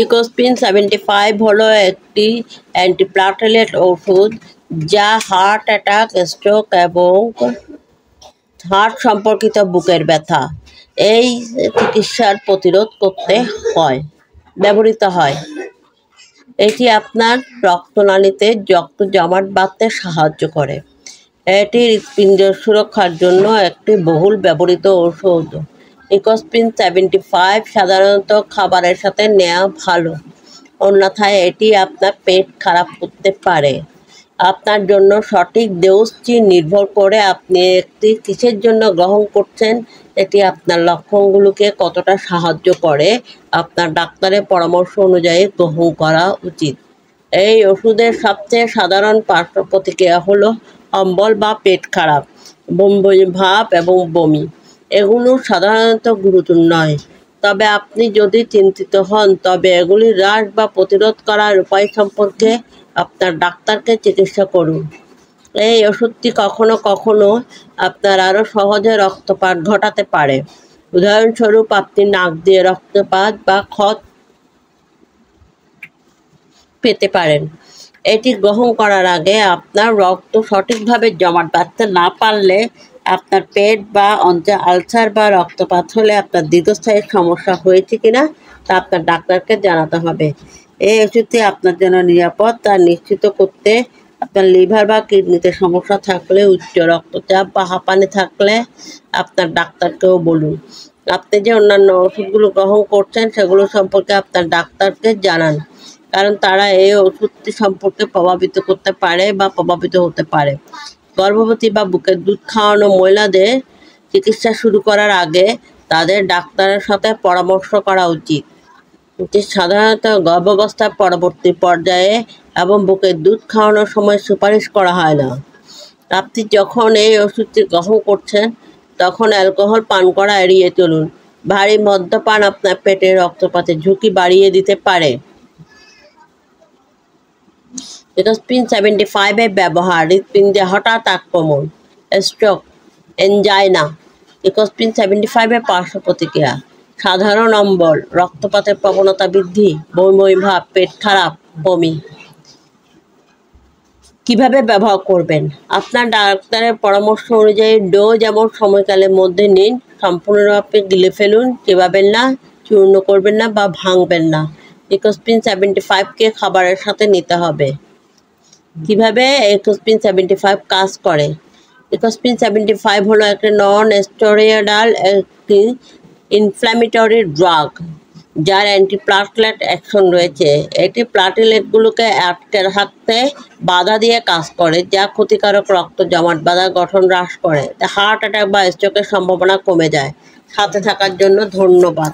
ইকোস্পিন 75 হলো একটি অ্যান্টিপ্লাটেলেট ওষুধ যা হার্ট অ্যাটাক, স্ট্রোক এবং হার্ট সম্পর্কিত বুকের ব্যথা এই চিকিৎসার প্রতিরোধ করতে ব্যবহৃত হয়। এটি আপনার রক্তনালীতে রক্ত জমাট বাঁধতে সাহায্য করে। এটি হৃৎপিণ্ডের সুরক্ষার জন্য একটি বহুল ব্যবহৃত ওষুধ। ইকোস্পিন 75 সাধারণত খাবারের সাথে নেওয়া ভালো, অন্যথায় এটি আপনার পেট খারাপ করতে পারে। আপনার জন্য সঠিক ডোজটি নির্ভর করে আপনি একটি কিসের জন্য গ্রহণ করছেন, এটি আপনার লক্ষণগুলোকে কতটা সাহায্য করে আপনার ডাক্তারের পরামর্শ অনুযায়ী গ্রহণ করা উচিত। এই ওষুধের সবচেয়ে সাধারণ পার্শ্ব প্রতিক্রিয়া হলো অম্বল বা পেট খারাপ, বমি ভাব এবং বমি। এগুলো সাধারণত গুরুতর নয়, তবে আপনি যদি চিন্তিত হন তবে এগুলি হ্রাস বা প্রতিরোধ করার উপায় সম্পর্কে আপনার ডাক্তারকে জিজ্ঞাসা করুন। এই ওষুধটি কখনো কখনো আপনার আরও সহজে রক্তপাত ঘটাতে পারে। উদাহরণস্বরূপ, আপনি নাক দিয়ে রক্তপাত বা ক্ষত পেতে পারেন। এটি গ্রহণ করার আগে আপনার রক্ত সঠিকভাবে জমাট বাঁধতে না পারলে, আপনার পেট বা অন্ত্রে আলসার বা রক্তপাত হলে আপনার দীর্ঘস্থায়ী সমস্যা হয়েছে কিনা তা আপনার ডাক্তারকে জানাতে হবে। এই ওষুধটি আপনার জন্য নিরাপদ তা নিশ্চিত করতে আপনার লিভার বা কিডনিতে সমস্যা থাকলে, উচ্চ রক্তচাপ বা হাঁপানি থাকলে আপনার ডাক্তারকেও বলুন। আপনি যে অন্যান্য ওষুধগুলো গ্রহণ করছেন সেগুলো সম্পর্কে আপনার ডাক্তারকে জানান, কারণ তারা এই ওষুধটি সম্পর্কে প্রভাবিত করতে পারে বা প্রভাবিত হতে পারে। গর্ভবতী বা বুকের দুধ খাওয়ানো মহিলাদের চিকিৎসা শুরু করার আগে তাদের ডাক্তারের সাথে পরামর্শ করা উচিত। এটি সাধারণত গর্ভাবস্থার পরবর্তী পর্যায়ে এবং বুকের দুধ খাওয়ানোর সময় সুপারিশ করা হয় না। আপনি যখন এই ওষুধটি গ্রহণ করছেন তখন অ্যালকোহল পান করা এড়িয়ে চলুন। ভারী মদ্যপান আপনার পেটে রক্তপাতের ঝুঁকি বাড়িয়ে দিতে পারে। ইকোস্পিন 75 এর ব্যবহার: হৃৎপিণ্ডে হঠাৎ আক্রমণ, স্ট্রোক, এনজাইনা। ইকোস্পিন 75 এর পার্শ্ব প্রতিক্রিয়া: সাধারণ অম্বল, রক্তপাতের প্রবণতা বৃদ্ধি, বমি ভাব, পেট খারাপ, বমি। কিভাবে ব্যবহার করবেন? আপনার ডাক্তারের পরামর্শ অনুযায়ী ডোজ এবং সময়কালের মধ্যে নিন। সম্পূর্ণরূপে গিলে ফেলুন, চিবাবেন না, চূর্ণ করবেন না বা ভাঙবেন না। ইকোস্পিন 75কে খাবারের সাথে নিতে হবে। কিভাবে ইকোস্পিন 75 কাজ করে? ইকোস্পিন 75 হলো একটি নন স্টেরয়েডাল একটি ইনফ্ল্যামেটরি ড্রাগ যার অ্যান্টিপ্লাটেলেট অ্যাকশন রয়েছে। এটি প্লাটেলেটগুলোকে আটকে রাখতে বাধা দিয়ে কাজ করে, যা ক্ষতিকারক রক্ত জমাট বাঁধা গঠন হ্রাস করে। হার্ট অ্যাটাক বা স্ট্রোকের সম্ভাবনা কমে যায়। সাথে থাকার জন্য ধন্যবাদ।